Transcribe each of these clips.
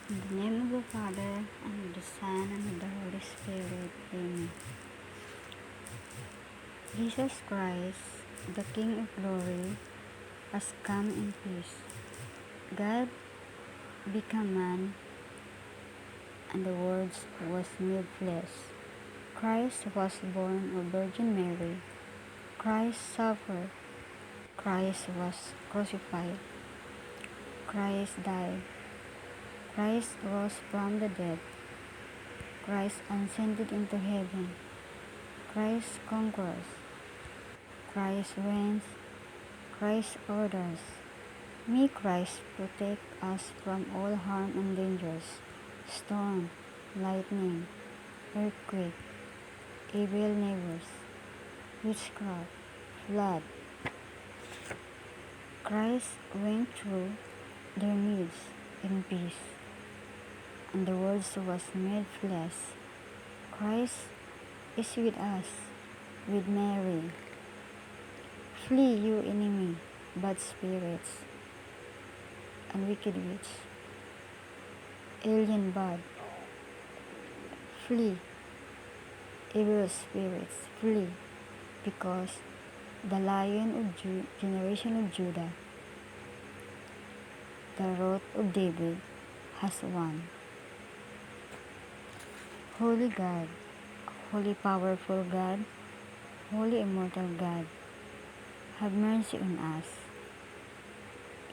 In the name of the Father, and of the Son, and of the Holy Spirit. Amen. Jesus Christ, the King of glory, has come in peace. God became man, and the Word was made flesh. Christ was born of Virgin Mary. Christ suffered. Christ was crucified. Christ died. Christ rose from the dead. Christ ascended into heaven. Christ conquers. Christ reigns. Christ orders. May Christ protect us from all harm and dangers, storm, lightning, earthquake, evil neighbors, witchcraft, flood. Christ went through their midst in peace, and the Word was made flesh. Christ is with us, with Mary. Flee, you enemy, bad spirits, and wicked witch, alien bad. Flee, evil spirits, flee, because the Lion of generation of Judah, the Root of David, has won. Holy God, holy powerful God, holy immortal God, have mercy on us.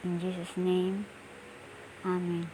In Jesus' name, Amen.